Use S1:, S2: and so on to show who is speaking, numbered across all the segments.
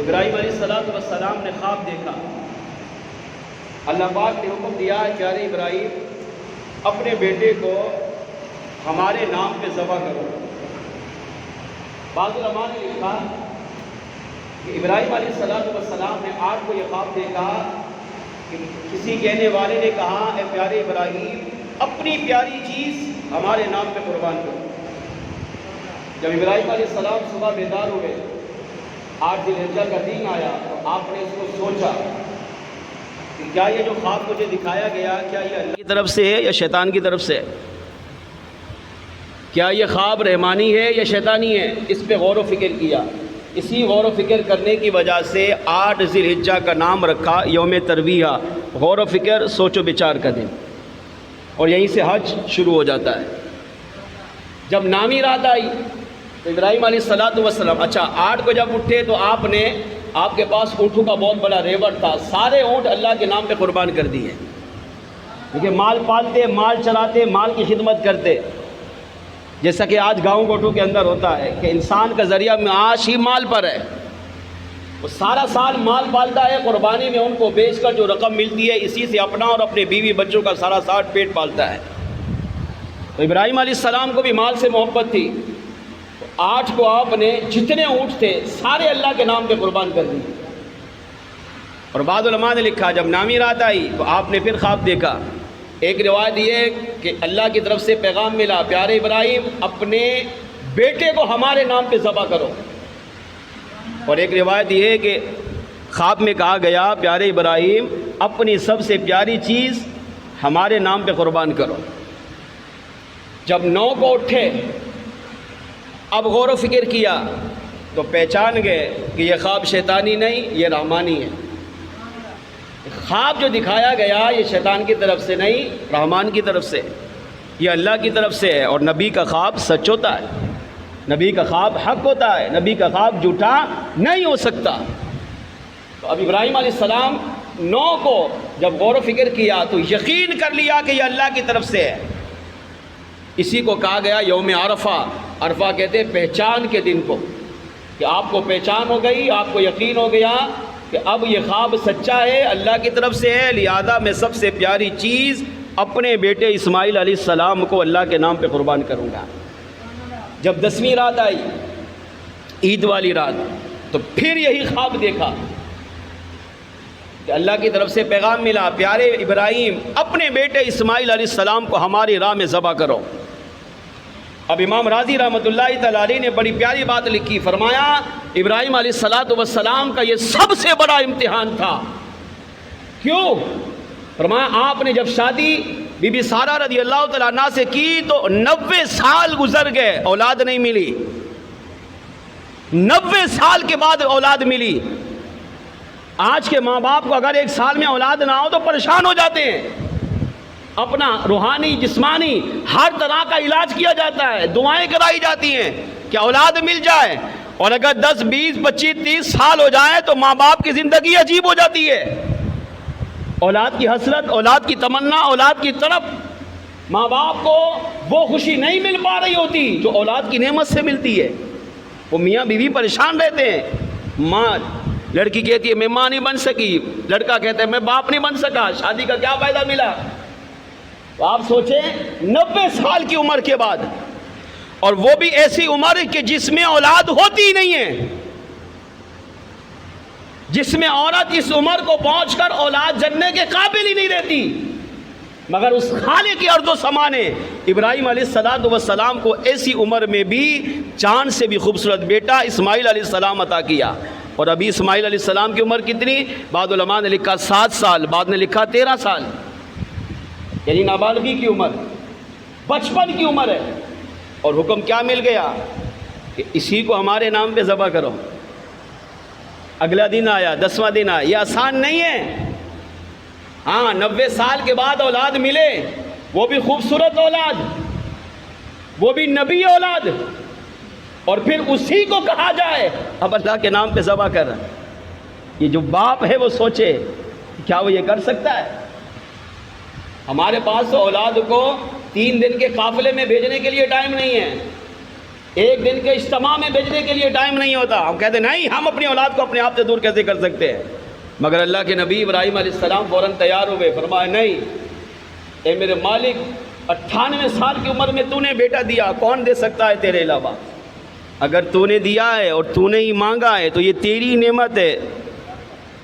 S1: ابراہیم علیہ السلام نے خواب دیکھا. اللہ پاک نے حکم دیا پیارے ابراہیم اپنے بیٹے کو ہمارے نام پہ ذبح کرو. بعض علماء نے لکھا کہ ابراہیم علیہ السلام نے آج کو یہ خواب دیکھا کہ کسی کہنے والے نے کہا اے پیارے ابراہیم اپنی پیاری چیز ہمارے نام پہ قربان کرو. جب ابراہیم علیہ السلام صبح بیدار ہوئے 8 ذی الحجہ کا دن آیا تو آپ نے اس کو سوچا کہ کیا یہ جو خواب مجھے دکھایا گیا کیا یہ اللہ کی طرف سے ہے یا شیطان کی طرف سے ہے؟ کیا یہ خواب رحمانی ہے یا شیطانی ہے؟ اس پہ غور و فکر کیا. اسی غور و فکر کرنے کی وجہ سے 8 ذی الحجہ کا نام رکھا یوم ترویہ، غور و فکر سوچ و بچار کا دن، اور یہیں سے حج شروع ہو جاتا ہے. جب نامی رات آئی تو ابراہیم علیہ السلام 8 کو جب اٹھے تو آپ کے پاس اونٹوں کا بہت بڑا ریوڑ تھا، سارے اونٹ اللہ کے نام پہ قربان کر دیے. کیونکہ مال پالتے، مال چلاتے، مال کی خدمت کرتے، جیسا کہ آج گاؤں گوٹوں کے اندر ہوتا ہے کہ انسان کا ذریعہ معاش ہی مال پر ہے. وہ سارا سال مال پالتا ہے، قربانی میں ان کو بیچ کر جو رقم ملتی ہے اسی سے اپنا اور اپنے بیوی بچوں کا سارا سال پیٹ پالتا ہے. تو ابراہیم علیہ السلام کو بھی مال سے محبت تھی. 8 کو آپ نے جتنے اونٹ تھے سارے اللہ کے نام پہ قربان کر دیے. اور بعض علماء نے لکھا جب نامی رات آئی تو آپ نے پھر خواب دیکھا. ایک روایت یہ کہ اللہ کی طرف سے پیغام ملا پیارے ابراہیم اپنے بیٹے کو ہمارے نام پہ ذبح کرو. اور ایک روایت یہ ہے کہ خواب میں کہا گیا پیارے ابراہیم اپنی سب سے پیاری چیز ہمارے نام پہ قربان کرو. جب 9 کو اٹھے اب غور و فکر کیا تو پہچان گئے کہ یہ خواب شیطانی نہیں، یہ رحمانی ہے. خواب جو دکھایا گیا یہ شیطان کی طرف سے نہیں، رحمان کی طرف سے، یہ اللہ کی طرف سے ہے. اور نبی کا خواب سچ ہوتا ہے، نبی کا خواب حق ہوتا ہے، نبی کا خواب جھوٹا نہیں ہو سکتا. تو اب ابراہیم علیہ السلام 9 کو جب غور و فکر کیا تو یقین کر لیا کہ یہ اللہ کی طرف سے ہے. اسی کو کہا گیا یوم عرفہ. عرفہ کہتے ہیں پہچان کے دن کو، کہ آپ کو پہچان ہو گئی، آپ کو یقین ہو گیا کہ اب یہ خواب سچا ہے، اللہ کی طرف سے ہے، لہذا میں سب سے پیاری چیز اپنے بیٹے اسماعیل علیہ السلام کو اللہ کے نام پہ قربان کروں گا. جب 10ویں رات آئی عید والی رات تو پھر یہی خواب دیکھا کہ اللہ کی طرف سے پیغام ملا پیارے ابراہیم اپنے بیٹے اسماعیل علیہ السلام کو ہماری راہ میں ذبح کرو. اب امام راضی رحمۃ اللہ تعالی علیہ نے بڑی پیاری بات لکھی، فرمایا ابراہیم علیہ السلام کا یہ سب سے بڑا امتحان تھا. کیوں؟ فرمایا آپ نے جب شادی بی بی سارہ رضی اللہ تعالیٰ عنہ سے کی تو 90 سال گزر گئے، اولاد نہیں ملی. 90 سال کے بعد اولاد ملی. آج کے ماں باپ کو اگر 1 سال میں اولاد نہ ہو تو پریشان ہو جاتے ہیں. اپنا روحانی جسمانی ہر طرح کا علاج کیا جاتا ہے، دعائیں کرائی جاتی ہیں کہ اولاد مل جائے. اور اگر 10 20 25 30 سال ہو جائیں تو ماں باپ کی زندگی عجیب ہو جاتی ہے. اولاد کی حسرت، اولاد کی تمنا، اولاد کی طرف ماں باپ کو وہ خوشی نہیں مل پا رہی ہوتی جو اولاد کی نعمت سے ملتی ہے. وہ میاں بیوی پریشان رہتے ہیں. ماں لڑکی کہتی ہے میں ماں نہیں بن سکی، لڑکا کہتا ہے میں باپ نہیں بن سکا، شادی کا کیا فائدہ ملا. تو آپ سوچیں 90 سال کی عمر کے بعد، اور وہ بھی ایسی عمر کہ جس میں اولاد ہوتی ہی نہیں ہے، جس میں عورت اس عمر کو پہنچ کر اولاد جننے کے قابل ہی نہیں رہتی. مگر اس خالق کی ارض و سما نے ابراہیم علیہ السلام کو ایسی عمر میں بھی چاند سے بھی خوبصورت بیٹا اسماعیل علیہ السلام عطا کیا. اور ابھی اسماعیل علیہ السلام کی عمر کتنی؟ بعض علماء نے لکھا 7 سال، بعض نے لکھا 13 سال، یعنی نابالغی کی عمر، بچپن کی عمر ہے. اور حکم کیا مل گیا کہ اسی کو ہمارے نام پہ ذبح کرو. اگلا دن آیا، 10واں دن آیا. یہ آسان نہیں ہے. ہاں 90 سال کے بعد اولاد ملے، وہ بھی خوبصورت اولاد، وہ بھی نبی اولاد، اور پھر اسی کو کہا جائے اب اللہ کے نام پہ ذبح کر. یہ جو باپ ہے وہ سوچے کیا وہ یہ کر سکتا ہے؟ ہمارے پاس اولاد کو 3 دن کے قافلے میں بھیجنے کے لیے ٹائم نہیں ہے. ایک دن کے اجتماع میں بھیجنے کے لیے ٹائم نہیں ہوتا. ہم کہتے نہیں ہم اپنی اولاد کو اپنے آپ سے دور کیسے کر سکتے ہیں. مگر اللہ کے نبی ابراہیم علیہ السلام فوراً تیار ہوئے. فرمایا نہیں اے میرے مالک، 98 سال کی عمر میں تو نے بیٹا دیا، کون دے سکتا ہے تیرے علاوہ؟ اگر تو نے دیا ہے اور تو نے ہی مانگا ہے تو یہ تیری نعمت ہے،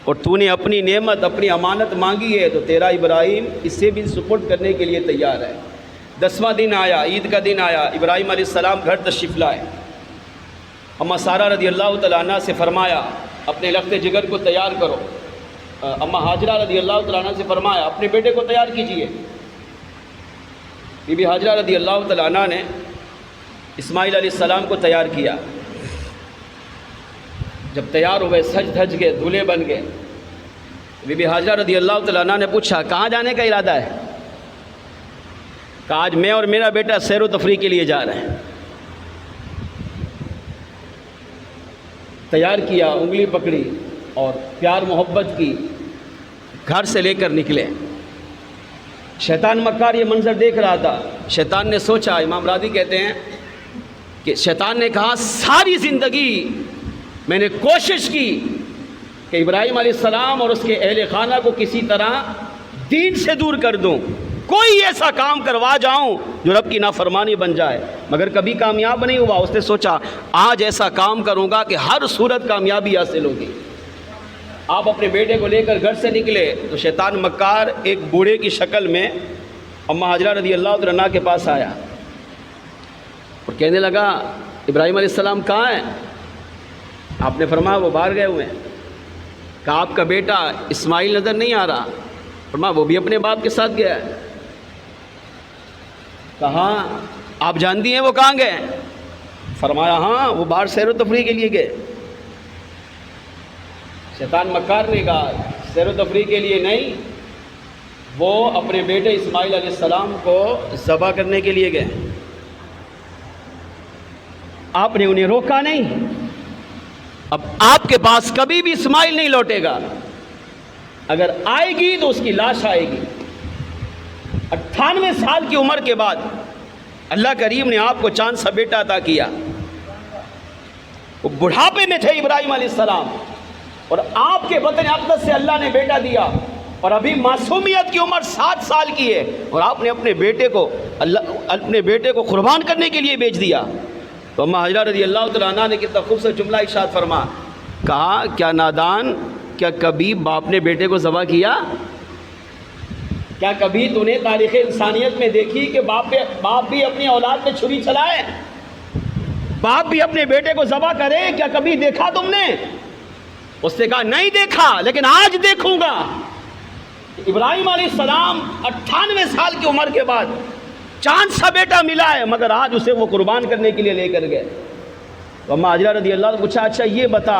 S1: اور تو نے اپنی نعمت اپنی امانت مانگی ہے تو تیرا ابراہیم اس سے بھی سپورٹ کرنے کے لیے تیار ہے. 10واں دن آیا، عید کا دن آیا. ابراہیم علیہ السلام گھر تشریف لائے. اماں سارہ رضی اللہ تعالیٰ عنہ سے فرمایا اپنے لخت جگر کو تیار کرو. اماں حاجرہ رضی اللہ تعالیٰ عنہ سے فرمایا اپنے بیٹے کو تیار کیجئے. بی بی حاجرہ رضی اللہ تعالیٰ عنہ نے اسماعیل علیہ السلام کو تیار کیا. جب تیار ہوئے، سج دھج گئے، دولہے بن گئے. بی بی حاجرہ رضی اللہ تعالیٰ عنہ نے پوچھا کہاں جانے کا ارادہ ہے؟ کہا آج میں اور میرا بیٹا سیر و تفریح کے لیے جا رہے ہیں. تیار کیا، انگلی پکڑی اور پیار محبت کی، گھر سے لے کر نکلے. شیطان مکار یہ منظر دیکھ رہا تھا. شیطان نے سوچا، امام راضی کہتے ہیں کہ شیطان نے کہا ساری زندگی میں نے کوشش کی کہ ابراہیم علیہ السلام اور اس کے اہل خانہ کو کسی طرح دین سے دور کر دوں، کوئی ایسا کام کروا جاؤں جو رب کی نافرمانی بن جائے، مگر کبھی کامیاب نہیں ہوا. اس نے سوچا آج ایسا کام کروں گا کہ ہر صورت کامیابی حاصل ہوگی. آپ اپنے بیٹے کو لے کر گھر سے نکلے تو شیطان مکار ایک بوڑھے کی شکل میں اماں حاجرہ رضی اللہ عنہا کے پاس آیا اور کہنے لگا ابراہیم علیہ السلام کہاں ہیں؟ آپ نے فرمایا وہ باہر گئے ہوئے ہیں. کہا آپ کا بیٹا اسماعیل نظر نہیں آ رہا؟ فرمایا وہ بھی اپنے باپ کے ساتھ گیا ہے. کہا آپ جانتی ہیں وہ کہاں گئے؟ فرمایا ہاں وہ باہر سیر و تفریح کے لیے گئے. شیطان مکار نے کہا سیر و تفریح کے لیے نہیں، وہ اپنے بیٹے اسماعیل علیہ السلام کو ذبح کرنے کے لیے گئے. آپ نے انہیں روکا نہیں. اب آپ کے پاس کبھی بھی اسماعیل نہیں لوٹے گا. اگر آئے گی تو اس کی لاش آئے گی. 98 سال کی عمر کے بعد اللہ کریم نے آپ کو چاند سا بیٹا عطا کیا. وہ بڑھاپے میں تھے ابراہیم علیہ السلام، اور آپ کے بطن اقدس سے اللہ نے بیٹا دیا، اور ابھی معصومیت کی عمر 7 سال کی ہے، اور آپ نے اپنے بیٹے کو قربان کرنے کے لیے بیچ دیا. تو اماں حاجرہ رضی اللہ تعالیٰ عنہ نے کتنا خوبصورت جملہ ارشاد فرما، کہا کیا نادان، کیا کبھی باپ نے بیٹے کو ذبح کیا؟ کیا کبھی تو نے تاریخ انسانیت میں دیکھی کہ باپ بھی اپنی اولاد پہ چھری چلائے، باپ بھی اپنے بیٹے کو ذبح کرے؟ کیا کبھی دیکھا تم نے؟ اس نے کہا نہیں دیکھا، لیکن آج دیکھوں گا. ابراہیم علیہ السلام 98 سال کی عمر کے بعد چاند سا بیٹا ملا ہے، مگر آج اسے وہ قربان کرنے کے لیے لے کر گئے. تو اماں حاجرہ رضی اللہ عنہ نے پوچھا اچھا یہ بتا،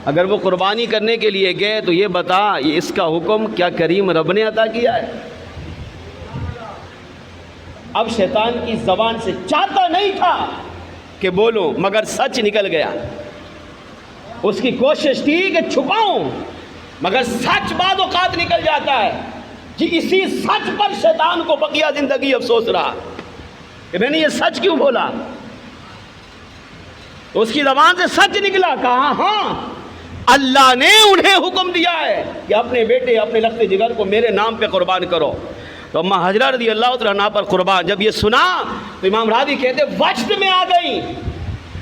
S1: اگر وہ قربانی کرنے کے لیے گئے تو یہ بتا یہ اس کا حکم کیا کریم رب نے عطا کیا ہے؟ اب شیطان کی زبان سے چاہتا نہیں تھا کہ بولوں، مگر سچ نکل گیا. اس کی کوشش تھی کہ چھپاؤں، مگر سچ بعض اوقات نکل جاتا ہے. جی اسی سچ پر شیطان کو بقیہ زندگی افسوس رہا کہ میں نے یہ سچ کیوں بولا. تو اس کی زبان سے سچ نکلا. کہا ہاں اللہ نے انہیں حکم دیا ہے کہ اپنے بیٹے اپنے لخت جگر کو میرے نام پہ قربان کرو. تو اماں حاجرہ رضی اللہ عنہا پر قربان. جب یہ سنا تو امام راضی کہتے وجد میں آ گئی.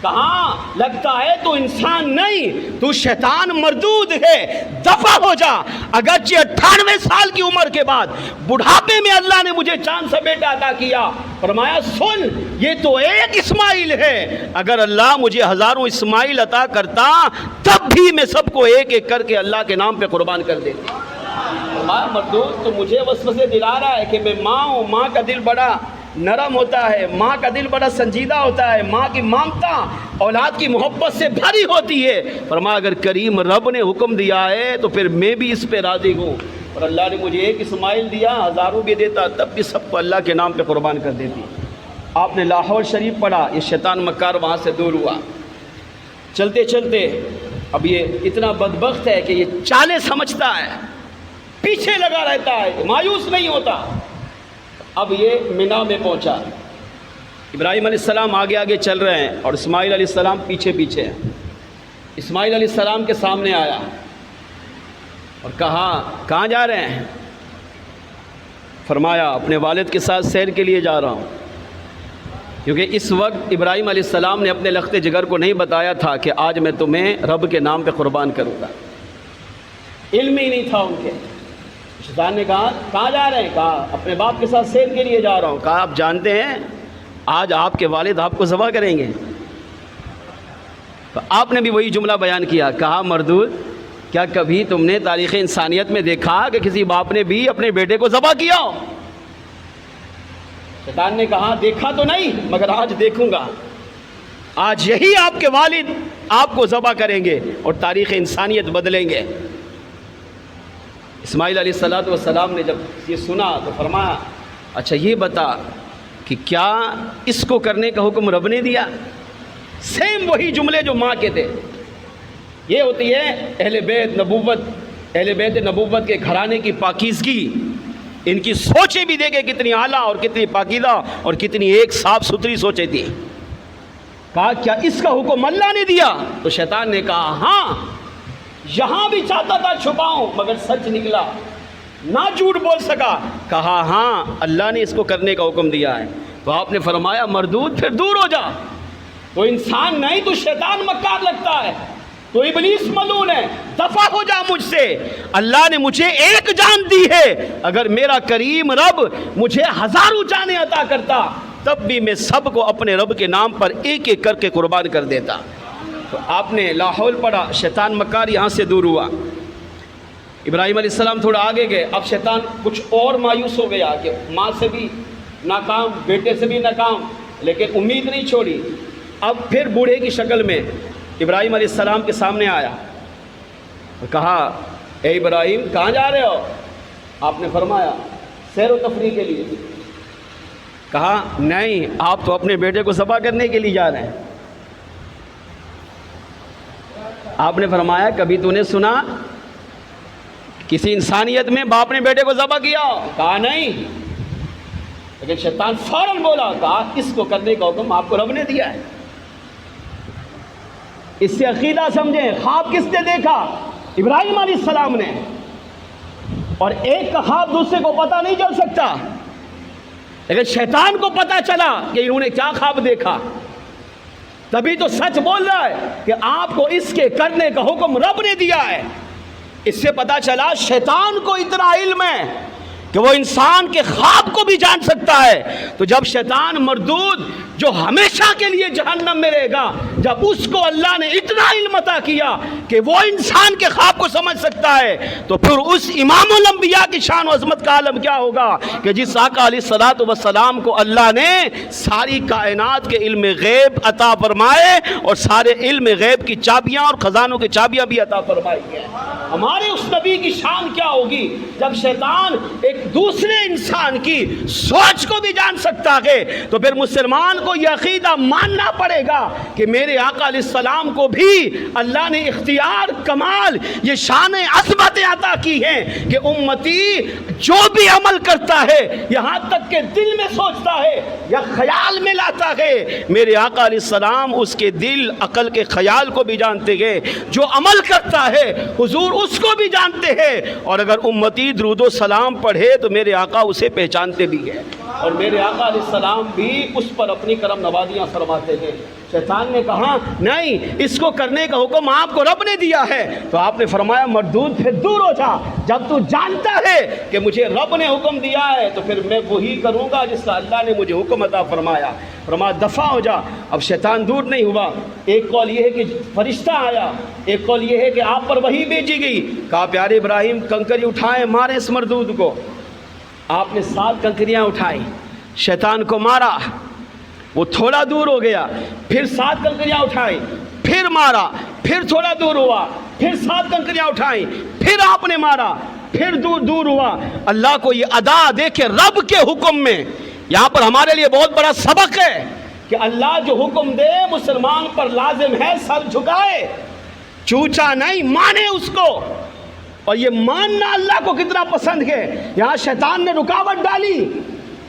S1: کہاں لگتا ہے تو انسان نہیں، تو شیطان مردود ہے، دفع ہو جا. اگرچہ 98 سال کی عمر کے بعد بڑھاپے میں اللہ نے مجھے چاند سا بیٹا عطا کیا. فرمایا سن یہ تو ایک اسماعیل ہے، اگر اللہ مجھے ہزاروں اسماعیل عطا کرتا تب بھی میں سب کو ایک ایک کر کے اللہ کے نام پہ قربان کر دیتا. مردود تو مجھے وسوسے دلا رہا ہے کہ میں ماں ہوں، ماں کا دل بڑا نرم ہوتا ہے، ماں کا دل بڑا سنجیدہ ہوتا ہے، ماں کی مامتا اولاد کی محبت سے بھری ہوتی ہے. فرمایا اگر کریم رب نے حکم دیا ہے تو پھر میں بھی اس پہ راضی ہوں. اور اللہ نے مجھے ایک اسماعیل دیا، ہزاروں بھی دیتا تب بھی سب کو اللہ کے نام پہ قربان کر دیتی. آپ نے لاہور شریف پڑھا، یہ شیطان مکار وہاں سے دور ہوا. چلتے چلتے اب یہ اتنا بدبخت ہے کہ یہ چالیں سمجھتا ہے، پیچھے لگا رہتا ہے، مایوس نہیں ہوتا. اب یہ مینا میں پہنچا. ابراہیم علیہ السلام آگے آگے چل رہے ہیں اور اسماعیل علیہ السلام پیچھے پیچھے ہیں۔ اسماعیل علیہ السلام کے سامنے آیا اور کہا کہاں جا رہے ہیں؟ فرمایا اپنے والد کے ساتھ سیر کے لیے جا رہا ہوں، کیونکہ اس وقت ابراہیم علیہ السلام نے اپنے لخت جگر کو نہیں بتایا تھا کہ آج میں تمہیں رب کے نام پہ قربان کروں گا، علم ہی نہیں تھا ان کے۔ شیطان نے کہا کہاں جا رہے ہیں؟ کہا اپنے باپ کے ساتھ سیر کے لیے جا رہا ہوں۔ کہا آپ جانتے ہیں آج آپ کے والد آپ کو ذبح کریں گے؟ تو آپ نے بھی وہی جملہ بیان کیا، کہا مردود کیا کبھی تم نے تاریخ انسانیت میں دیکھا کہ کسی باپ نے بھی اپنے بیٹے کو ذبح کیا ہو؟ شیطان نے کہا دیکھا تو نہیں مگر آج دیکھوں گا، آج یہی آپ کے والد آپ کو ذبح کریں گے اور تاریخ انسانیت بدلیں گے۔ اسماعیل علیہ السلام نے جب یہ سنا تو فرمایا اچھا یہ بتا کہ کیا اس کو کرنے کا حکم رب نے دیا؟ سیم وہی جملے جو ماں کے تھے۔ یہ ہوتی ہے اہل بیت نبوت کے گھرانے کی پاکیزگی، ان کی سوچیں بھی دیکھیں کتنی اعلیٰ اور کتنی پاکیزہ اور کتنی ایک صاف ستھری سوچیں تھی۔ کہا کیا اس کا حکم اللہ نے دیا؟ تو شیطان نے کہا ہاں، یہاں بھی چاہتا تھا چھپاؤں مگر سچ نکلا، نہ جھوٹ بول سکا۔ کہا ہاں اللہ نے اس کو کرنے کا حکم دیا ہے۔ تو آپ نے فرمایا مردود پھر دور ہو جا، تو انسان نہیں تو شیطان مکار لگتا ہے، تو ابلیس ملعون ہے، دفع ہو جا مجھ سے۔ اللہ نے مجھے ایک جان دی ہے، اگر میرا کریم رب مجھے ہزاروں جانیں عطا کرتا تب بھی میں سب کو اپنے رب کے نام پر ایک ایک کر کے قربان کر دیتا۔ تو آپ نے لا حول پڑھا، شیطان مکار یہاں سے دور ہوا۔ ابراہیم علیہ السلام تھوڑا آگے گئے، اب شیطان کچھ اور مایوس ہو گیا کہ ماں سے بھی ناکام، بیٹے سے بھی ناکام، لیکن امید نہیں چھوڑی۔ اب پھر بوڑھے کی شکل میں ابراہیم علیہ السلام کے سامنے آیا اور کہا اے ابراہیم کہاں جا رہے ہو؟ آپ نے فرمایا سیر و تفریح کے لیے۔ کہا نہیں، آپ تو اپنے بیٹے کو ذبح کرنے کے لیے جا رہے ہیں۔ آپ نے فرمایا کبھی تو نے سنا کسی انسانیت میں باپ نے بیٹے کو ذبح کیا؟ کہا نہیں، لیکن شیطان فوراً بولا، کہا اس کو کرنے کا حکم آپ کو رب نے دیا ہے۔ اس سے عقیدہ سمجھیں، خواب کس نے دیکھا؟ ابراہیم علیہ السلام نے، اور ایک کا خواب دوسرے کو پتہ نہیں چل سکتا، لیکن شیطان کو پتہ چلا کہ انہوں نے کیا خواب دیکھا، تبھی تو سچ بول رہا ہے کہ آپ کو اس کے کرنے کا حکم رب نے دیا ہے۔ اس سے پتہ چلا شیطان کو اتنا علم ہے کہ وہ انسان کے خواب کو بھی جان سکتا ہے۔ تو جب شیطان مردود جو ہمیشہ کے لیے جہنم میں رہے گا، جب اس کو اللہ نے اتنا علم عطا کیا کہ وہ انسان کے خواب کو سمجھ سکتا ہے، تو پھر اس امام الانبیاء کی شان و عظمت کا عالم کیا ہوگا کہ جس آقا علیہ الصلوۃ والسلام کو اللہ نے ساری کائنات کے علم غیب عطا فرمائے اور سارے علم غیب کی چابیاں اور خزانوں کی چابیاں بھی عطا فرمائی ہیں۔ ہمارے اس نبی کی شان کیا ہوگی جب شیطان ایک دوسرے انسان کی سوچ کو بھی جان سکتا ہے؟ تو پھر مسلمان کو یہ عقیدہ ماننا پڑے گا کہ میرے آقا علیہ السلام کو بھی اللہ نے اختیار کمال یہ شان عظمت عطا کی ہے کہ امتی جو بھی عمل کرتا ہے، یہاں تک کہ دل میں سوچتا ہے یا خیال میں لاتا ہے، میرے آقا علیہ السلام اس کے دل عقل کے خیال کو بھی جانتے ہیں۔ جو عمل کرتا ہے حضور اس کو بھی جانتے ہیں، اور اگر امتی درود و سلام پڑھے تو میرے آقا اسے پہچانتے بھی ہیں، اور میرے آقا علیہ السلام بھی اس پر اپنی کرم نوازیاں فرماتے ہیں۔ شیطان نے کہا نہیں، اس کو کرنے کا حکم آپ کو رب نے دیا ہے۔ تو آپ نے فرمایا مردود پھر دور ہو جا، جب تو جانتا ہے کہ مجھے رب نے حکم دیا ہے تو پھر میں وہی کروں گا جس کا اللہ نے مجھے حکم عطا فرمایا۔ فرمایا دفع ہو جا۔ اب شیطان دور نہیں ہوا۔ ایک قول یہ ہے کہ فرشتہ آیا، ایک قول یہ ہے کہ آپ پر وحی بھیجی گئی۔ کہا پیارے ابراہیم کنکری اٹھائیں، ماریں اس مردود کو۔ آپ نے 7 کنکریاں اٹھائی، شیطان کو مارا، وہ تھوڑا دور ہو گیا، پھر 7 کنکریاں اٹھائی، پھر مارا، پھر تھوڑا دور ہوا، پھر 7 کنکریاں اٹھائیں، پھر آپ نے مارا، پھر دور ہوا۔ اللہ کو یہ ادا دیکھے رب کے حکم میں، یہاں پر ہمارے لیے بہت بڑا سبق ہے کہ اللہ جو حکم دے مسلمان پر لازم ہے سر جھکائے، چوچا نہیں، مانے اس کو۔ اور یہ ماننا اللہ کو کتنا پسند ہے۔ یہاں شیطان نے رکاوٹ ڈالی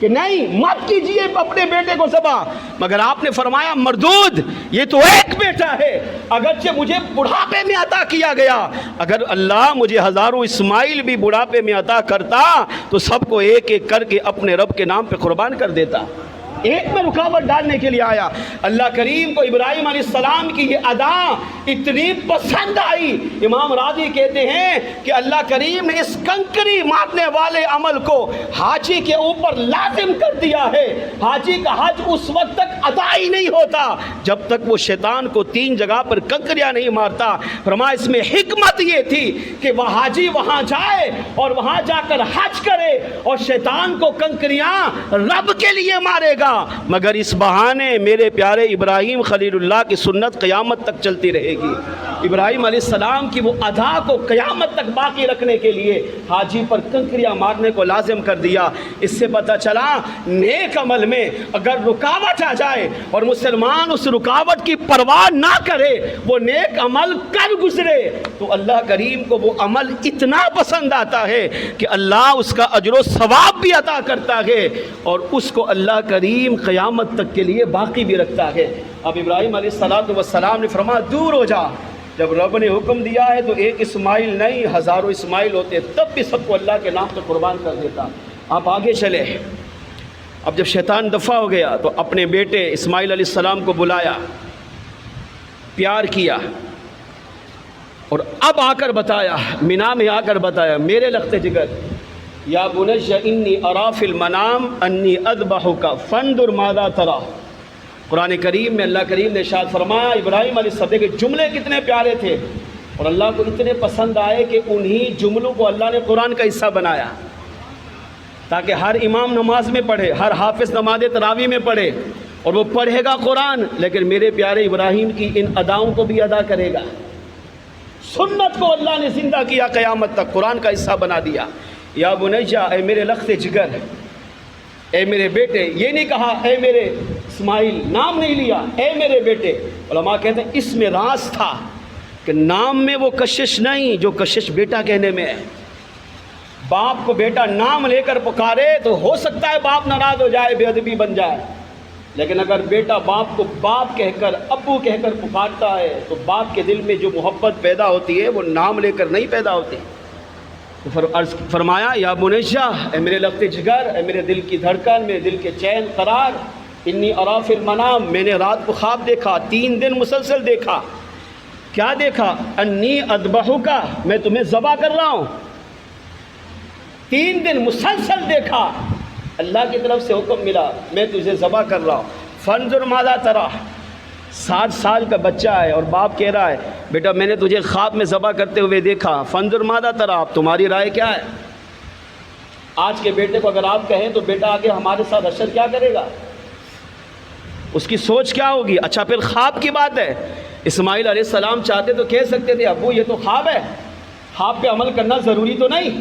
S1: کہ نہیں مت کیجئے اپنے بیٹے کو ذبح، مگر آپ نے فرمایا مردود، یہ تو ایک بیٹا ہے، اگرچہ مجھے بڑھاپے میں عطا کیا گیا، اگر اللہ مجھے ہزاروں اسماعیل بھی بڑھاپے میں عطا کرتا تو سب کو ایک ایک کر کے اپنے رب کے نام پہ قربان کر دیتا۔ ایک میں رکاوٹ ڈالنے کے لیے آیا۔ اللہ کریم کو ابراہیم علیہ السلام کی یہ ادا اتنی پسند آئی، امام راضی کہتے ہیں کہ اللہ کریم نے اس کنکری مارنے والے عمل کو حاجی کے اوپر لازم کر دیا ہے۔ حاجی کا حج اس وقت تک ادا ہی نہیں ہوتا جب تک وہ شیطان کو 3 جگہ پر کنکریاں نہیں مارتا۔ فرمایا اس میں حکمت یہ تھی کہ وہ حاجی وہاں جائے اور وہاں جا کر حج کرے اور شیطان کو کنکریاں رب کے لیے مارے گا، مگر اس بہانے میرے پیارے ابراہیم خلیل اللہ کی سنت قیامت تک چلتی رہے گی۔ ابراہیم علیہ السلام کی وہ ادا کو قیامت تک باقی رکھنے کے لیے حاجی پر کنکریاں مارنے کو لازم کر دیا۔ اس سے پتہ چلا نیک عمل میں اگر رکاوٹ آ جائے اور مسلمان اس رکاوٹ کی پرواہ نہ کرے، وہ نیک عمل کر گزرے، تو اللہ کریم کو وہ عمل اتنا پسند آتا ہے کہ اللہ اس کا اجر و ثواب بھی عطا کرتا ہے اور اس کو اللہ کریم قیامت تک کے لیے باقی بھی رکھتا ہے۔ اب ابراہیم علیہ السلام نے فرمایا دور ہو جا، جب رب نے حکم دیا ہے تو ایک اسماعیل نہیں ہزاروں اسماعیل ہوتے، تب بھی سب کو اللہ کے نام پہ قربان کر دیتا۔ آپ آگے چلے، اب جب شیطان دفع ہو گیا تو اپنے بیٹے اسماعیل علیہ السلام کو بلایا، پیار کیا اور اب آ کر بتایا، مینا میں آ کر بتایا میرے لخت جگر یا بنی انی اری فی المنام انی اذبحک فانظر ماذا تری۔ قرآن کریم میں اللہ کریم نے ارشاد فرمایا، ابراہیم علیہ السلام کے جملے کتنے پیارے تھے اور اللہ کو اتنے پسند آئے کہ انہی جملوں کو اللہ نے قرآن کا حصہ بنایا تاکہ ہر امام نماز میں پڑھے، ہر حافظ نماز تراویح میں پڑھے اور وہ پڑھے گا قرآن، لیکن میرے پیارے ابراہیم کی ان اداؤں کو بھی ادا کرے گا۔ سنت کو اللہ نے زندہ کیا، قیامت تک قرآن کا حصہ بنا دیا۔ یا بنیجا، اے میرے لخت جگر، اے میرے بیٹے، یہ نہیں کہا اے میرے اسماعیل، نام نہیں لیا، اے میرے بیٹے۔ علماء کہتے ہیں اس میں راز تھا کہ نام میں وہ کشش نہیں جو کشش بیٹا کہنے میں ہے۔ باپ کو بیٹا نام لے کر پکارے تو ہو سکتا ہے باپ ناراض ہو جائے، بے ادبی بن جائے، لیکن اگر بیٹا باپ کو باپ کہہ کر، ابو کہہ کر پکارتا ہے تو باپ کے دل میں جو محبت پیدا ہوتی ہے وہ نام لے کر نہیں پیدا ہوتی۔ فرمایا یا بنیجا، اے میرے لخت جگر، اے میرے دل کی دھڑکن، میرے دل کے چین قرار، انی اری فی المنام، میں نے رات کو خواب دیکھا، 3 دن مسلسل دیکھا۔ کیا دیکھا؟ انی اذبحک، میں تمہیں ذبح کر رہا ہوں۔ 3 دن مسلسل دیکھا، اللہ کی طرف سے حکم ملا میں تجھے ذبح کر رہا ہوں۔ فانظر ماذا تری، 7 سال کا بچہ ہے اور باپ کہہ رہا ہے بیٹا میں نے تجھے خواب میں ذبح کرتے ہوئے دیکھا، فانظر ماذا تری، آپ تمہاری رائے کیا ہے؟ آج کے بیٹے کو اگر آپ کہیں تو بیٹا آگے ہمارے ساتھ اشر کیا کرے گا، اس کی سوچ کیا ہوگی؟ اچھا پھر خواب کی بات ہے، اسماعیل علیہ السلام چاہتے تو کہہ سکتے تھے ابو یہ تو خواب ہے، خواب پہ عمل کرنا ضروری تو نہیں،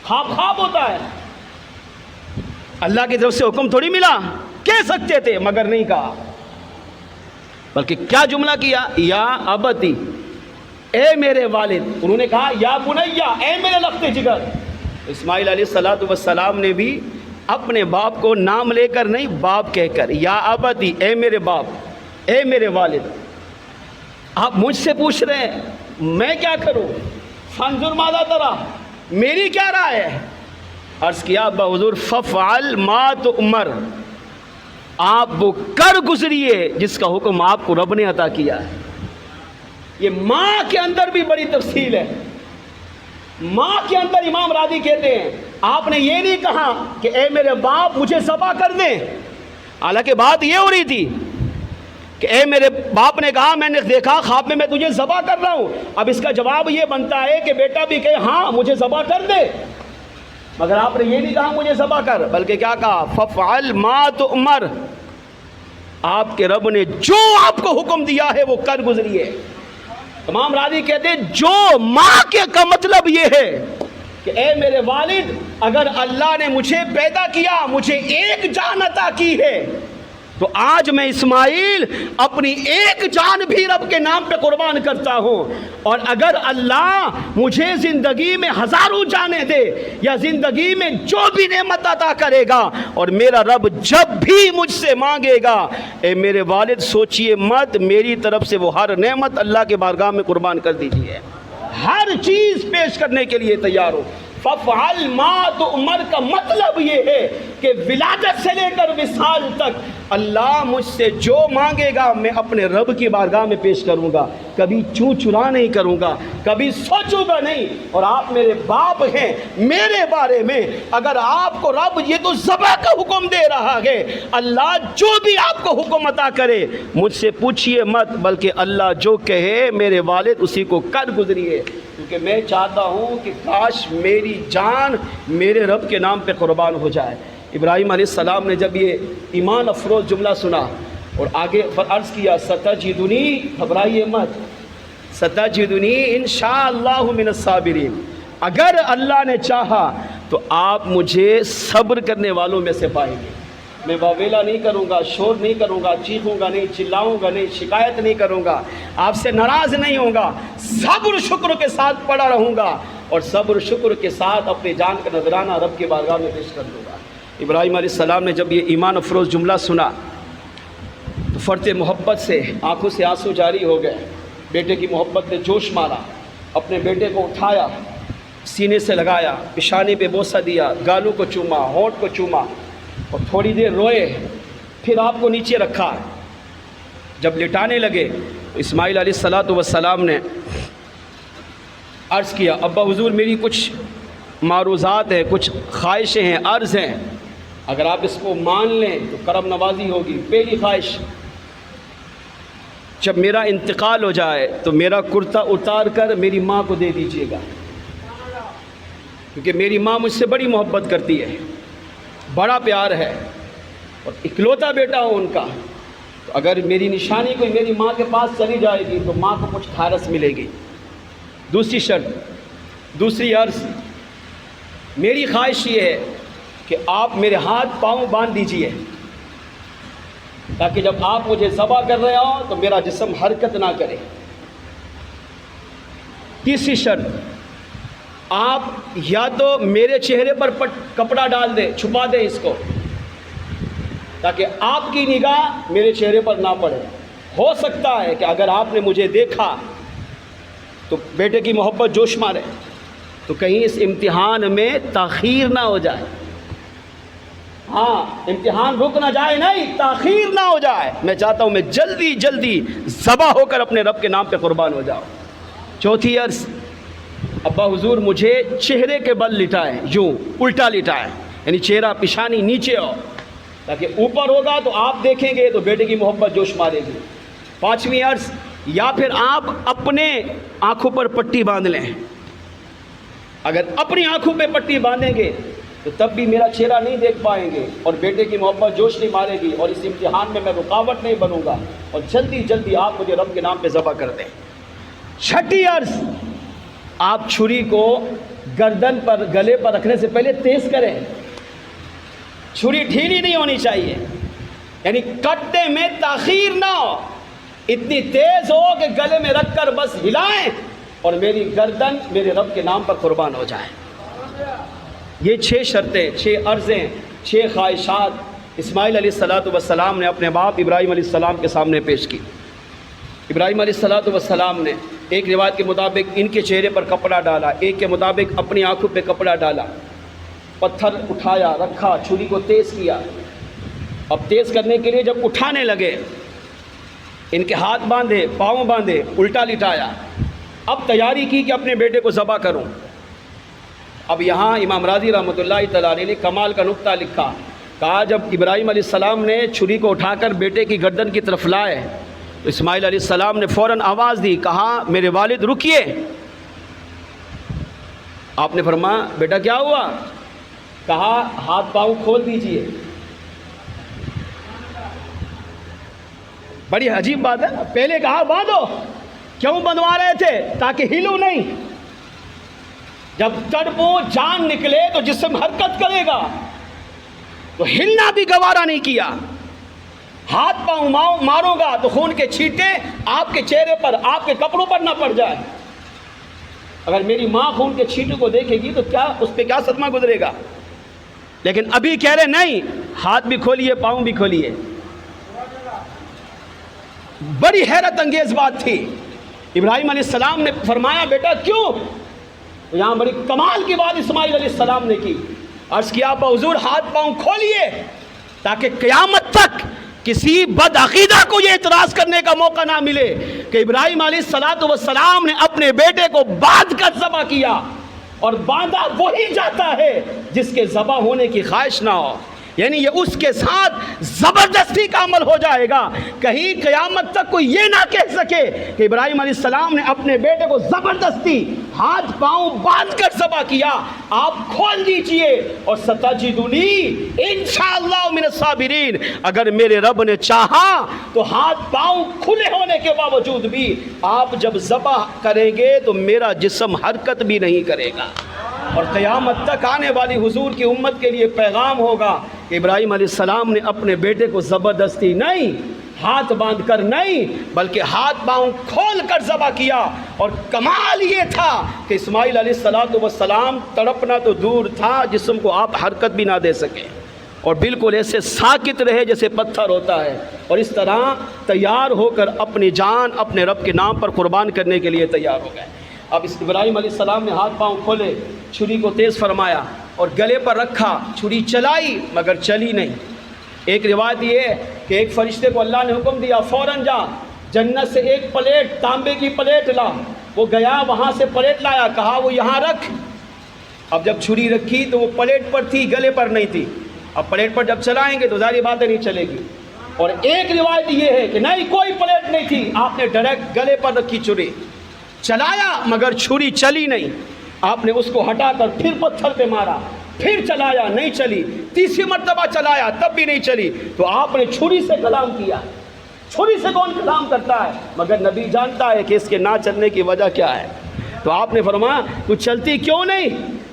S1: خواب خواب ہوتا ہے، اللہ کی طرف سے حکم تھوڑی ملا، کہہ سکتے تھے مگر نہیں کہا، بلکہ کیا جملہ کیا؟ یا ابتی، اے میرے والد۔ انہوں نے کہا یا بنیا، اے میرے لخت جگر۔ اسماعیل علیہ السلام نے بھی اپنے باپ کو نام لے کر نہیں، باپ کہہ کر، یا ابتی، اے میرے باپ، اے میرے والد۔ آپ مجھ سے پوچھ رہے ہیں میں کیا کروں؟ فانظر ماذا تری، میری کیا رائے ہے؟ عرض کیا بحضور ففعل ما تؤمر، آپ وہ کر گزریے جس کا حکم آپ کو رب نے عطا کیا ہے۔ یہ ماں کے اندر بھی بڑی تفصیل ہے، ماں کے اندر امام راضی کہتے ہیں آپ نے یہ نہیں کہا کہ اے میرے باپ مجھے ذبح کر دیں، حالانکہ بات یہ ہو رہی تھی کہ اے میرے باپ نے کہا میں نے دیکھا خواب میں تجھے ذبح کر رہا ہوں، اب اس کا جواب یہ بنتا ہے کہ بیٹا بھی کہے ہاں مجھے ذبح کر دے، مگر آپ نے یہ نہیں کہا مجھے ذبح کر، بلکہ کیا کہا؟ ففعل ما تؤمر، آپ کے رب نے جو آپ کو حکم دیا ہے وہ کر گزریے۔ امام راضی کہتے ہیں جو ماں کے کا مطلب یہ ہے کہ اے میرے والد، اگر اللہ نے مجھے پیدا کیا، مجھے ایک جان عطا کی ہے، تو آج میں اسماعیل اپنی ایک جان بھی رب کے نام پہ قربان کرتا ہوں، اور اگر اللہ مجھے زندگی میں ہزاروں جانیں دے یا زندگی میں جو بھی نعمت عطا کرے گا، اور میرا رب جب بھی مجھ سے مانگے گا، اے میرے والد سوچئے مت، میری طرف سے وہ ہر نعمت اللہ کے بارگاہ میں قربان کر دیجیے، ہر چیز پیش کرنے کے لیے تیار ہو۔ فَفْعَلْ مَا تُؤْمَرْ کا مطلب یہ ہے کہ ولادت سے لے کر وصال تک اللہ مجھ سے جو مانگے گا میں اپنے رب کی بارگاہ میں پیش کروں گا، کبھی چوں چرا نہیں کروں گا، کبھی سوچوں گا نہیں۔ اور آپ میرے باپ ہیں، میرے بارے میں اگر آپ کو رب یہ تو ذبح کا حکم دے رہا ہے، اللہ جو بھی آپ کو حکم عطا کرے مجھ سے پوچھئے مت، بلکہ اللہ جو کہے میرے والد اسی کو کر گزریے، کیونکہ میں چاہتا ہوں کہ کاش میری جان میرے رب کے نام پہ قربان ہو جائے۔ ابراہیم علیہ السلام نے جب یہ ایمان افروز جملہ سنا اور آگے عرض کیا ستجدنی، گھبرائیے مت، ستجدنی انشاءاللہ من الصابرین، اگر اللہ نے چاہا تو آپ مجھے صبر کرنے والوں میں سے پائیں گے۔ میں واویلا نہیں کروں گا، شور نہیں کروں گا، چیخوں گا نہیں، چلاؤں گا نہیں، شکایت نہیں کروں گا، آپ سے ناراض نہیں ہوں گا، صبر شکر کے ساتھ پڑا رہوں گا، اور صبر شکر کے ساتھ اپنی جان کا نذرانہ رب کی بارگاہ میں پیش کر دوں گا۔ ابراہیم علیہ السلام نے جب یہ ایمان افروز جملہ سنا تو فرط محبت سے آنکھوں سے آنسو جاری ہو گئے، بیٹے کی محبت نے جوش مارا، اپنے بیٹے کو اٹھایا، سینے سے لگایا، پیشانی پہ بوسہ دیا، گالوں کو چوما، ہونٹ کو چوما، اور تھوڑی دیر روئے، پھر آپ کو نیچے رکھا۔ جب لٹانے لگے تو اسماعیل علیہ السلام نے عرض کیا، ابا حضور میری کچھ معروضات ہیں، کچھ خواہشیں ہیں، عرض ہیں، اگر آپ اس کو مان لیں تو کرم نوازی ہوگی۔ پہلی خواہش، جب میرا انتقال ہو جائے تو میرا کرتا اتار کر میری ماں کو دے دیجیے گا، کیونکہ میری ماں مجھ سے بڑی محبت کرتی ہے، بڑا پیار ہے، اور اکلوتا بیٹا ہوں ان کا، تو اگر میری نشانی کوئی میری ماں کے پاس چلی جائے گی تو ماں کو کچھ ٹھارس ملے گی۔ دوسری شرط، دوسری عرض، میری خواہش یہ ہے کہ آپ میرے ہاتھ پاؤں باندھ دیجئے، تاکہ جب آپ مجھے ذبح کر رہے ہوں تو میرا جسم حرکت نہ کرے۔ تیسری شرط، آپ یا تو میرے چہرے پر کپڑا ڈال دیں، چھپا دیں اس کو، تاکہ آپ کی نگاہ میرے چہرے پر نہ پڑے۔ ہو سکتا ہے کہ اگر آپ نے مجھے دیکھا تو بیٹے کی محبت جوش مارے، تو کہیں اس امتحان میں تاخیر نہ ہو جائے، ہاں امتحان رک نہ جائے، نہیں تاخیر نہ ہو جائے۔ میں چاہتا ہوں میں جلدی جلدی ذبح ہو کر اپنے رب کے نام پہ قربان ہو جاؤں۔ چوتھی عرض، ابا حضور مجھے چہرے کے بل لٹائیں، یوں الٹا لٹائیں، یعنی چہرہ پیشانی نیچے ہو، تاکہ اوپر ہوگا تو آپ دیکھیں گے تو بیٹے کی محبت جوش مارے گی۔ پانچویں عرض، یا پھر آپ اپنے آنکھوں پر پٹی باندھ لیں، اگر اپنی آنکھوں پہ پٹی باندھیں گے تو تب بھی میرا چہرہ نہیں دیکھ پائیں گے، اور بیٹے کی محبت جوش نہیں مارے گی، اور اس امتحان میں رکاوٹ نہیں بنوں گا، اور جلدی جلدی آپ مجھے رب کے نام پہ ذبح کر دیں۔ چھٹی عرض، آپ چھری کو گردن پر گلے پر رکھنے سے پہلے تیز کریں، چھری ڈھیلی نہیں ہونی چاہیے، یعنی کٹنے میں تاخیر نہ ہو، اتنی تیز ہو کہ گلے میں رکھ کر بس ہلائیں اور میری گردن میرے رب کے نام پر قربان ہو جائے۔ یہ 6 شرطیں، 6 عرضیں، 6 خواہشات اسماعیل علیہ السلام نے اپنے باپ ابراہیم علیہ السلام کے سامنے پیش کی۔ ابراہیم علیہ السلام نے ایک روایت کے مطابق ان کے چہرے پر کپڑا ڈالا، ایک کے مطابق اپنی آنکھوں پہ کپڑا ڈالا، پتھر اٹھایا، رکھا، چھری کو تیز کیا۔ اب تیز کرنے کے لیے جب اٹھانے لگے، ان کے ہاتھ باندھے، پاؤں باندھے، الٹا لٹایا، اب تیاری کی کہ اپنے بیٹے کو ذبح کروں۔ اب یہاں امام راضی رحمۃ اللہ تعالیٰ علیہ نے کمال کا نقطہ لکھا، کہا جب ابراہیم علیہ السلام نے چھری کو اٹھا کر بیٹے کی گردن کی طرف لائے تو اسماعیل علیہ السلام نے فوراً آواز دی، کہا میرے والد رکیے۔ آپ نے فرمایا بیٹا کیا ہوا؟ کہا ہاتھ پاؤں کھول دیجئے۔ بڑی عجیب بات ہے، پہلے کہا باندھو، کیوں بندھوا رہے تھے؟ تاکہ ہلو نہیں، جب تڑپو جان نکلے تو جسم حرکت کرے گا، تو ہلنا بھی گوارا نہیں کیا۔ ہاتھ پاؤں مارو گا تو خون کے چھینٹے آپ کے چہرے پر، آپ کے کپڑوں پر نہ پڑ جائے۔ اگر میری ماں خون کے چھینٹوں کو دیکھے گی تو کیا اس پہ کیا صدمہ گزرے گا؟ لیکن ابھی کہہ رہے نہیں، ہاتھ بھی کھولیے، پاؤں بھی کھولیے۔ بڑی حیرت انگیز بات تھی۔ ابراہیم علیہ السلام نے فرمایا بیٹا کیوں؟ یہاں بڑی کمال کی بات اسماعیل علیہ السلام نے کی۔ عرض کیا حضور ہاتھ پاؤں کھولیے تاکہ قیامت تک کسی بد عقیدہ کو یہ اعتراض کرنے کا موقع نہ ملے کہ ابراہیم علیہ السلام نے اپنے بیٹے کو باندھ کر ذبح کیا، اور باندھا وہی جاتا ہے جس کے ذبح ہونے کی خواہش نہ ہو، یعنی یہ اس کے ساتھ زبردستی کا عمل ہو جائے گا۔ کہیں قیامت تک کوئی یہ نہ کہہ سکے کہ ابراہیم علیہ السلام نے اپنے بیٹے کو زبردستی ہاتھ پاؤں باندھ کر ذبح کیا۔ آپ کھول دیجئے، اور ستجدنی انشاءاللہ من الصابرین، اگر میرے رب نے چاہا تو ہاتھ پاؤں کھلے ہونے کے باوجود بھی آپ جب ذبح کریں گے تو میرا جسم حرکت بھی نہیں کرے گا۔ اور قیامت تک آنے والی حضور کی امت کے لیے پیغام ہوگا کہ ابراہیم علیہ السلام نے اپنے بیٹے کو زبردستی نہیں، ہاتھ باندھ کر نہیں، بلکہ ہاتھ پاؤں کھول کر ذبح کیا۔ اور کمال یہ تھا کہ اسماعیل علیہ السلام تڑپنا تو دور تھا، جسم کو آپ حرکت بھی نہ دے سکے، اور بالکل ایسے ساکت رہے جیسے پتھر ہوتا ہے، اور اس طرح تیار ہو کر اپنی جان اپنے رب کے نام پر قربان کرنے کے لیے تیار ہو گئے۔ اب اس ابراہیم علیہ السلام نے ہاتھ پاؤں کھولے، چھری کو تیز فرمایا اور گلے پر رکھا، چھری چلائی مگر چلی نہیں۔ ایک روایت یہ ہے کہ ایک فرشتے کو اللہ نے حکم دیا فوراً جا جنت سے ایک پلیٹ، تانبے کی پلیٹ لا۔ وہ گیا، وہاں سے پلیٹ لایا، کہا وہ یہاں رکھ۔ اب جب چھری رکھی تو وہ پلیٹ پر تھی، گلے پر نہیں تھی۔ اب پلیٹ پر جب چلائیں گے تو ظاہر بات نہیں چلے گی۔ اور ایک روایت یہ ہے کہ نہیں، کوئی پلیٹ نہیں تھی، آپ نے ڈائریکٹ گلے پر رکھی چھری، چلایا مگر چھری چلی نہیں۔ آپ نے اس کو ہٹا کر پھر پتھر پہ مارا، پھر چلایا، نہیں چلی، تیسری مرتبہ چلایا تب بھی نہیں چلی، تو آپ نے چھری سے کلام کیا۔ چھری سے کون کلام کرتا ہے؟ مگر نبی جانتا ہے کہ اس کے نہ چلنے کی وجہ کیا ہے۔ تو آپ نے فرمایا تو چلتی کیوں نہیں،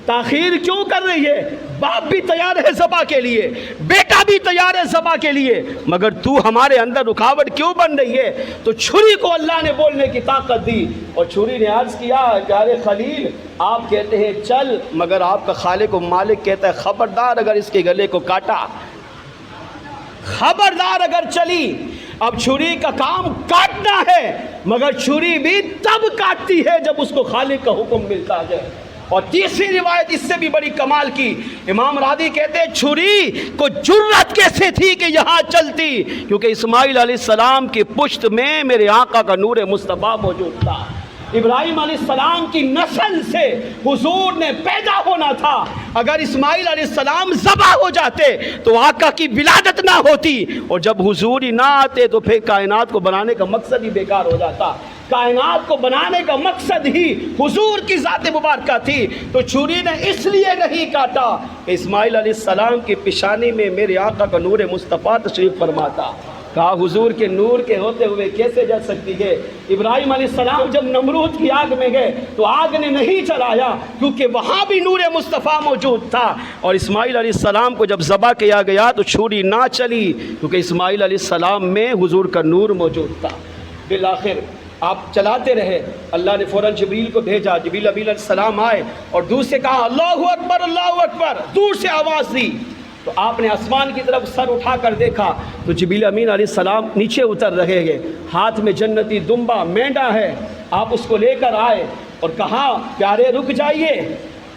S1: تاخیر کیوں کر رہی ہے؟ باپ بھی تیار ہے ذبح کے لیے، بیٹا بھی تیار ہے ذبح کے لیے، مگر تو ہمارے اندر رکاوٹ کیوں بن رہی ہے؟ تو چھری کو اللہ نے بولنے کی طاقت دی، اور چھری نے عرض کیا کہ ارے خلیل، آپ کہتے ہیں چل، مگر آپ کا خالق و مالک کہتا ہے خبردار اگر اس کے گلے کو کاٹا، خبردار اگر چلی۔ اب چھری کا کام کاٹنا ہے، مگر چھری بھی تب کاٹتی ہے جب اس کو خالق کا حکم ملتا ہے۔ اور تیسری روایت اس سے بھی بڑی کمال کی، امام راضی کہتے ہیں چھری کو جرت کیسے تھی کہ یہاں چلتی، کیونکہ اسماعیل علیہ السلام کی پشت میں میرے آقا کا نور مصطفیٰ موجود تھا۔ ابراہیم علیہ السلام کی نسل سے حضور نے پیدا ہونا تھا۔ اگر اسماعیل علیہ السلام ذبح ہو جاتے تو آقا کی ولادت نہ ہوتی، اور جب حضور ہی نہ آتے تو پھر کائنات کو بنانے کا مقصد ہی بیکار ہو جاتا۔ کائنات کو بنانے کا مقصد ہی حضور کی ذات مبارکہ تھی۔ تو چھری نے اس لیے نہیں کاٹا کہ اسماعیل علیہ السلام کی پیشانی میں میرے آقا کا نور مصطفیٰ تشریف فرماتا۔ کہا حضور کے نور کے ہوتے ہوئے کیسے جل سکتی ہے؟ ابراہیم علیہ السلام جب نمرود کی آگ میں گئے تو آگ نے نہیں چلایا، کیونکہ وہاں بھی نور مصطفیٰ موجود تھا۔ اور اسماعیل علیہ السلام کو جب ذبح کیا گیا تو چھری نہ چلی، کیونکہ اسماعیل علیہ السلام میں حضور کا نور موجود تھا۔ بالآخر آپ چلاتے رہے، اللہ نے فوراً جبریل کو بھیجا، جبریل علیہ السلام آئے اور دور سے کہا اللہ اکبر اللہ اکبر، دور سے آواز دی۔ تو آپ نے آسمان کی طرف سر اٹھا کر دیکھا تو جبریل امین علیہ السلام نیچے اتر رہے ہیں، ہاتھ میں جنتی دمبا مینڈا ہے۔ آپ اس کو لے کر آئے اور کہا پیارے رک جائیے۔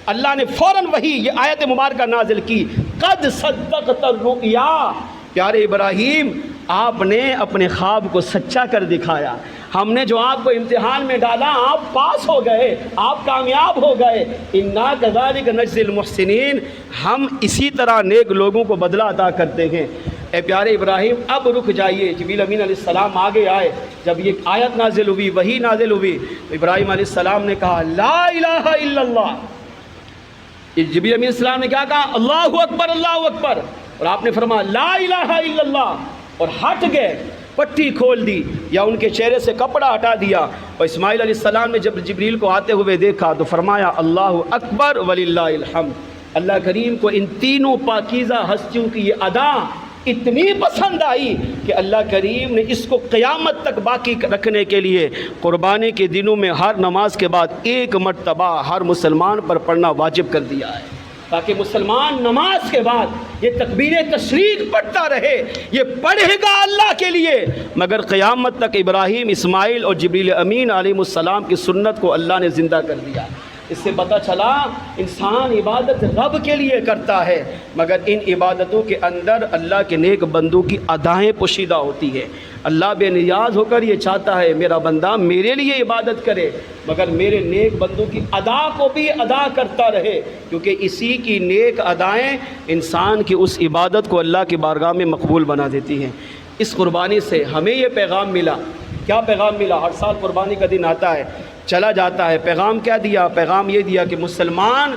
S1: اللہ نے فوراً وہی یہ آیت مبارکہ نازل کی، قد صدقت الرؤیا، پیارے ابراہیم آپ نے اپنے خواب کو سچا کر دکھایا۔ ہم نے جو آپ کو امتحان میں ڈالا آپ پاس ہو گئے، آپ کامیاب ہو گئے۔ انا کذالک نجزی المحسنین، ہم اسی طرح نیک لوگوں کو بدلہ عطا کرتے ہیں۔ اے پیارے ابراہیم اب رک جائیے۔ جبریل امین علیہ السلام آگے آئے، جب یہ آیت نازل ہوئی، وہی نازل ہوئی، تو ابراہیم علیہ السلام نے کہا لا الہ الا اللہ۔ جبریل امین علیہ السلام نے کیا کہا؟ اللہ اکبر اللہ اکبر، اور آپ نے فرمایا لا الہ الا اللہ، اور ہٹ گئے، پٹی کھول دی یا ان کے چہرے سے کپڑا ہٹا دیا۔ اور اسماعیل علیہ السلام نے جب جبریل کو آتے ہوئے دیکھا تو فرمایا اللہ اکبر وللہ الحمد۔ اللہ کریم کو ان تینوں پاکیزہ ہستیوں کی یہ ادا اتنی پسند آئی کہ اللہ کریم نے اس کو قیامت تک باقی رکھنے کے لیے قربانی کے دنوں میں ہر نماز کے بعد ایک مرتبہ ہر مسلمان پر پڑھنا واجب کر دیا ہے، تاکہ مسلمان نماز کے بعد یہ تکبیر تشریق پڑھتا رہے، یہ پڑھے گا اللہ کے لیے، مگر قیامت تک ابراہیم، اسماعیل اور جبریل امین علیہ السلام کی سنت کو اللہ نے زندہ کر دیا۔ اس سے پتہ چلا انسان عبادت رب کے لیے کرتا ہے، مگر ان عبادتوں کے اندر اللہ کے نیک بندوں کی ادائیں پوشیدہ ہوتی ہے۔ اللہ بے نیاز ہو کر یہ چاہتا ہے میرا بندہ میرے لیے عبادت کرے، مگر میرے نیک بندوں کی ادا کو بھی ادا کرتا رہے، کیونکہ اسی کی نیک ادائیں انسان کی اس عبادت کو اللہ کی بارگاہ میں مقبول بنا دیتی ہیں۔ اس قربانی سے ہمیں یہ پیغام ملا، کیا پیغام ملا؟ ہر سال قربانی کا دن آتا ہے، چلا جاتا ہے، پیغام کیا دیا؟ پیغام یہ دیا کہ مسلمان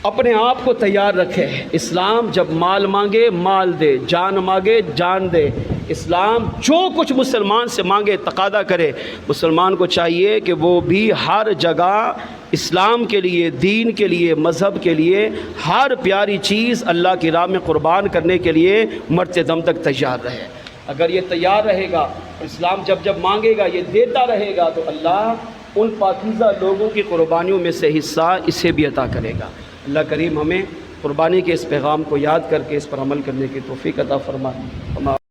S1: اپنے آپ کو تیار رکھے۔ اسلام جب مال مانگے مال دے، جان مانگے جان دے۔ اسلام جو کچھ مسلمان سے مانگے تقاضا کرے، مسلمان کو چاہیے کہ وہ بھی ہر جگہ اسلام کے لیے، دین کے لیے، مذہب کے لیے ہر پیاری چیز اللہ کی راہ میں قربان کرنے کے لیے مرتے دم تک تیار رہے۔ اگر یہ تیار رہے گا، اسلام جب جب مانگے گا یہ دیتا رہے گا، تو اللہ ان پاکیزہ لوگوں کی قربانیوں میں سے حصہ اسے بھی عطا کرے گا۔ اللہ کریم ہمیں قربانی کے اس پیغام کو یاد کر کے اس پر عمل کرنے کی توفیق عطا فرمائے۔